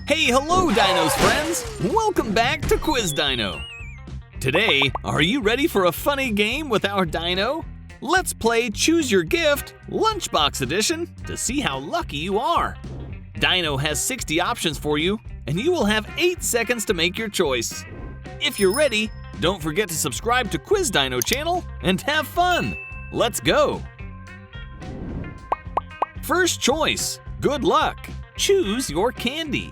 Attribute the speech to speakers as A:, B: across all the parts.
A: Hey, hello Dinos friends! Welcome back to Quiz Dino. Today, are you ready for a funny game with our Dino? Let's play Choose Your Gift Lunchbox Edition to see how lucky you are. Dino has 60 options for you, and you will have 8 seconds to make your choice. If you're ready, don't forget to subscribe to Quiz Dino channel and have fun. Let's go! First choice, good luck. Choose your candy.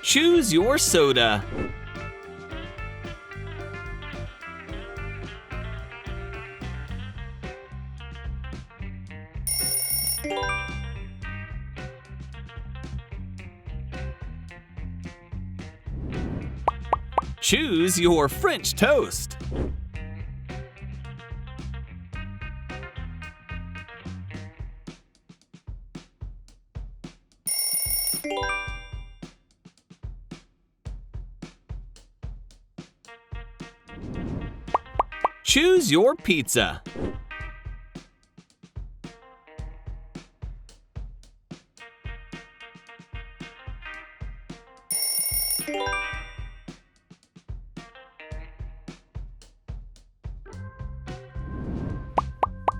A: Choose your soda. Choose your French toast. Choose your pizza.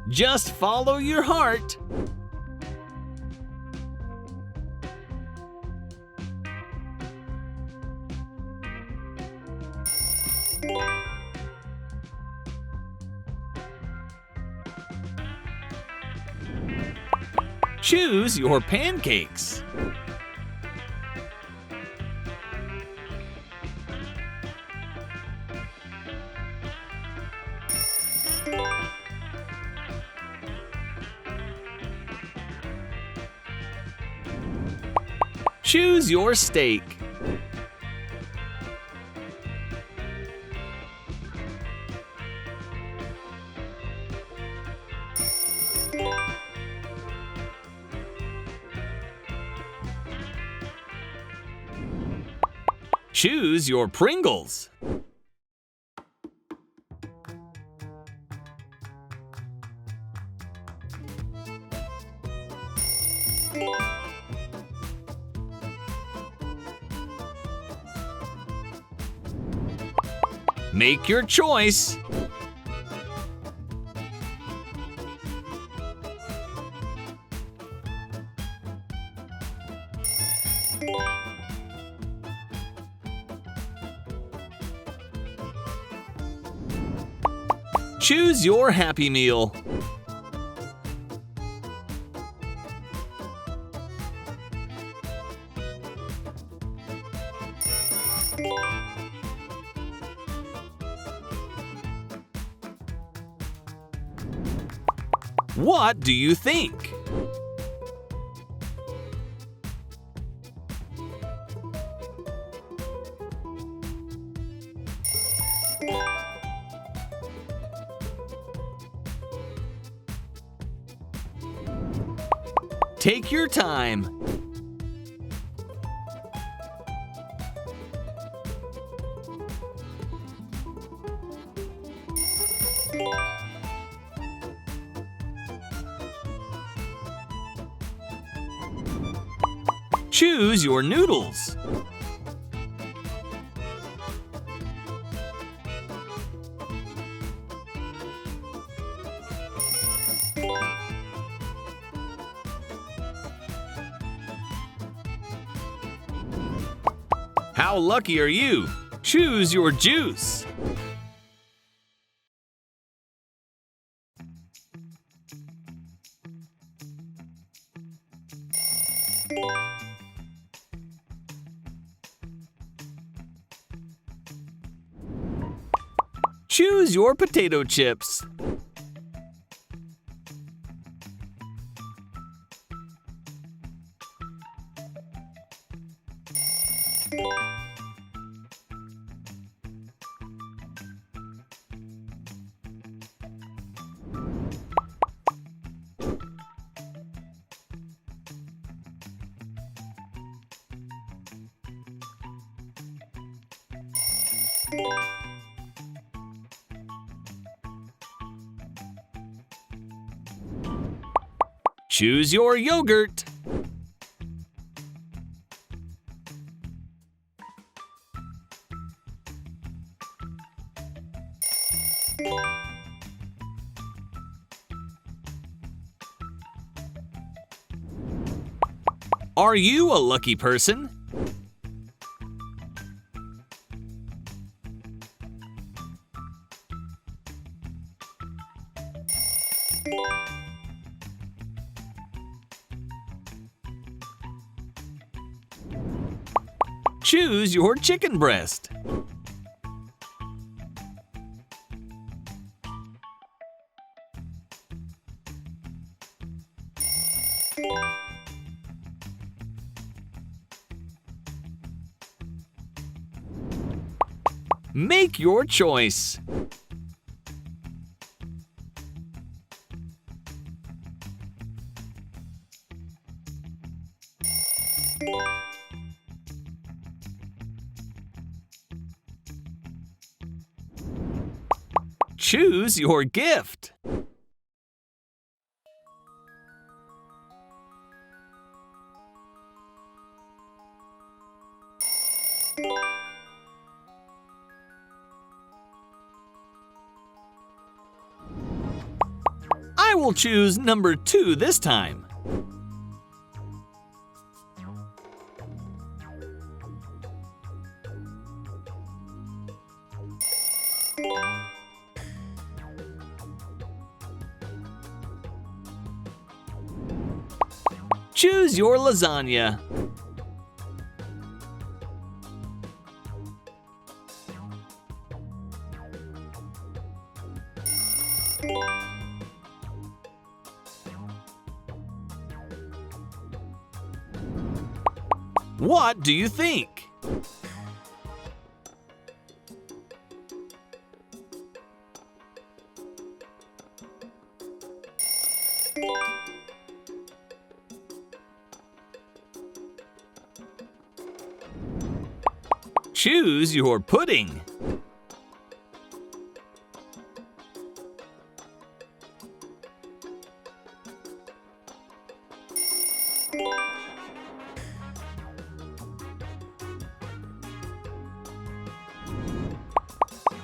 A: Just follow your heart. Choose your pancakes. Choose your steak. Choose your Pringles. Make your choice. Choose your Happy Meal. What do you think? Take your time. Choose your noodles. How lucky are you? Choose your juice. Choose your potato chips. Choose your yogurt. Are you a lucky person? Choose your chicken breast. Make your choice. Choose your gift. I will choose number 2 this time. Choose your lasagna. What do you think? Choose your pudding.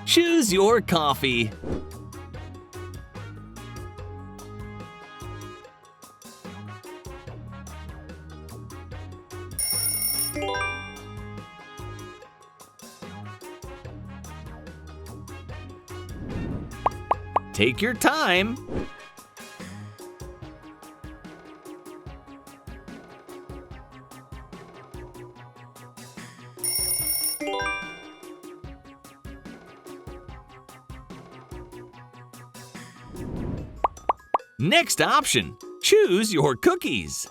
A: Choose your coffee. Take your time. Next option, choose your cookies.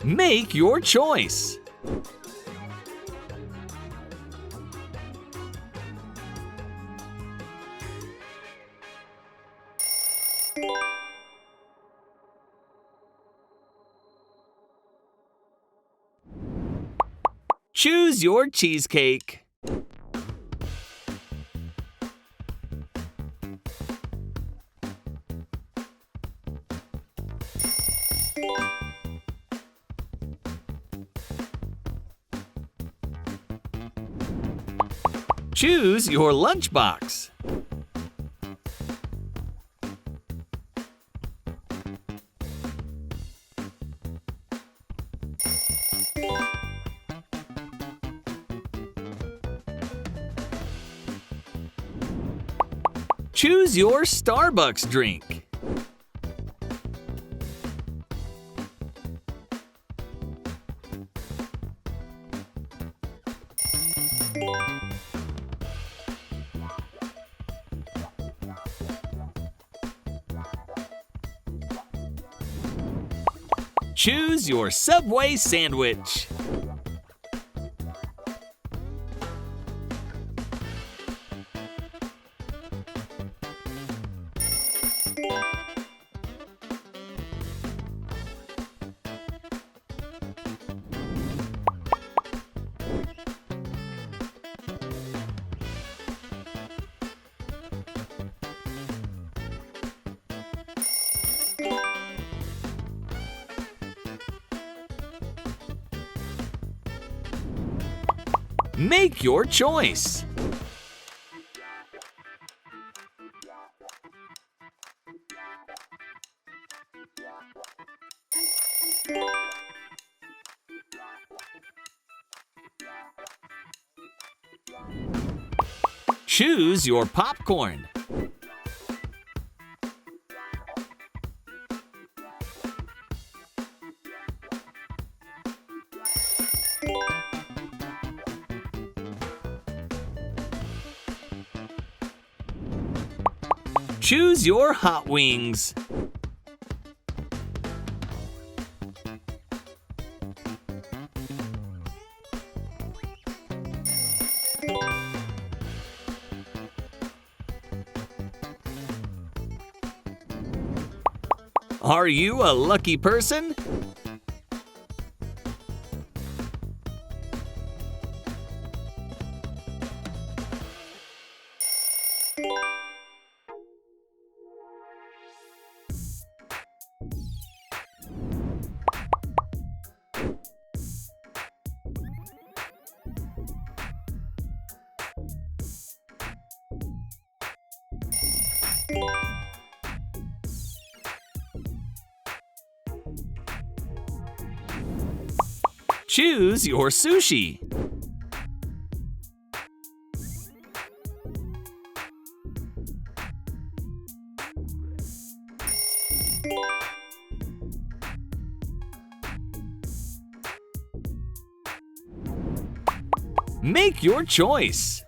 A: Make your choice. Choose your cheesecake. Choose your lunchbox. Choose your Starbucks drink. Choose your Subway sandwich. Make your choice. Choose your popcorn. Choose your hot wings. Are you a lucky person? Choose your sushi. Make your choice.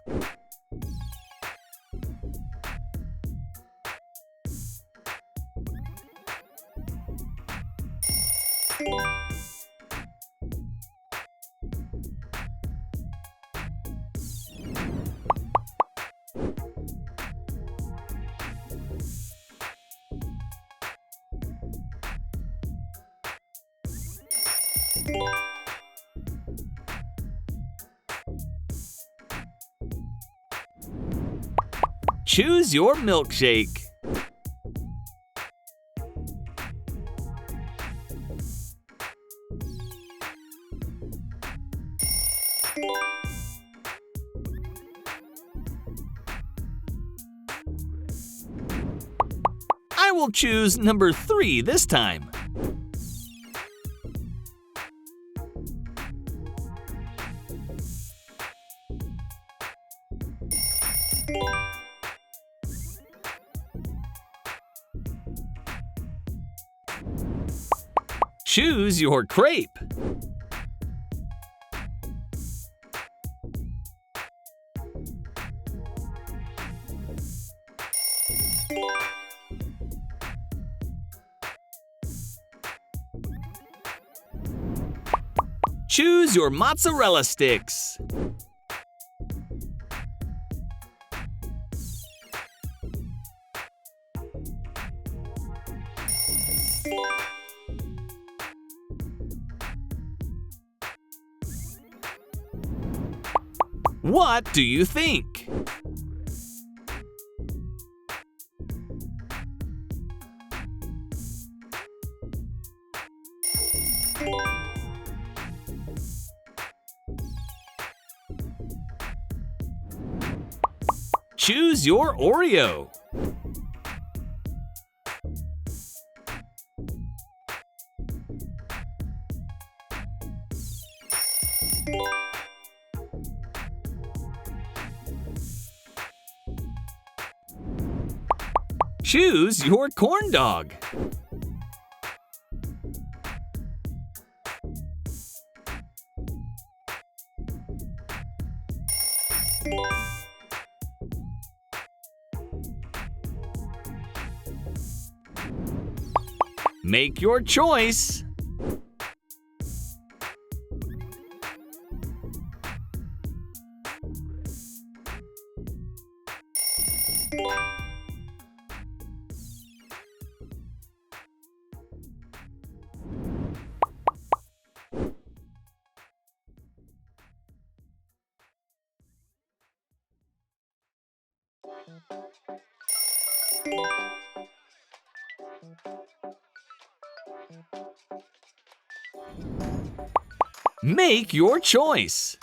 A: Choose your milkshake. I will choose number 3 this time. Choose your crepe. Choose your mozzarella sticks. What do you think? Choose your Oreo. Choose your corn dog. Make your choice. Make your choice.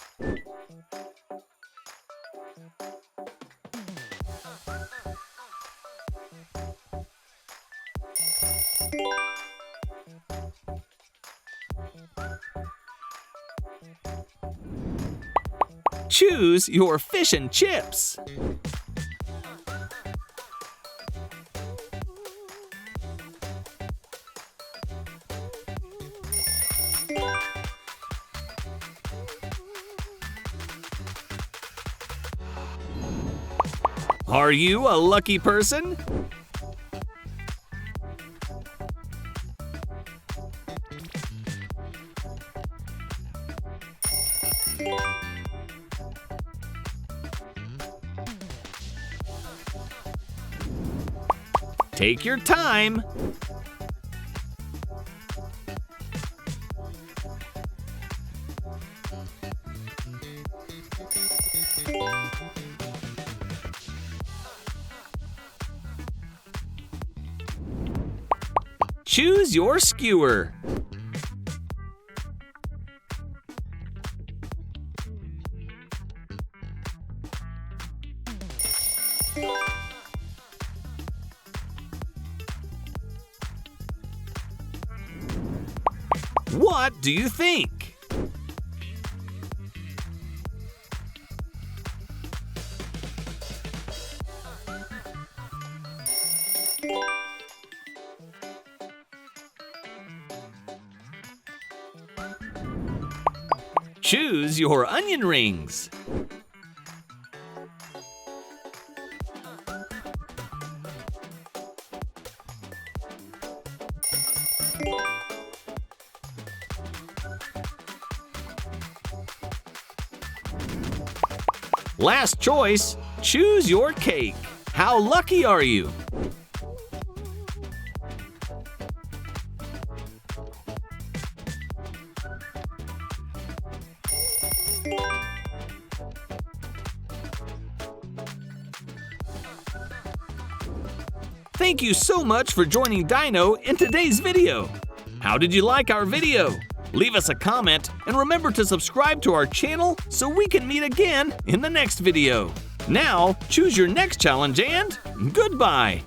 A: Choose your fish and chips. Are you a lucky person? Take your time. Choose your skewer. What do you think? Choose your onion rings. Last choice, choose your cake. How lucky are you? Thank you so much for joining Dino in today's video. How did you like our video? Leave us a comment and remember to subscribe to our channel so we can meet again in the next video. Now, choose your next challenge and goodbye!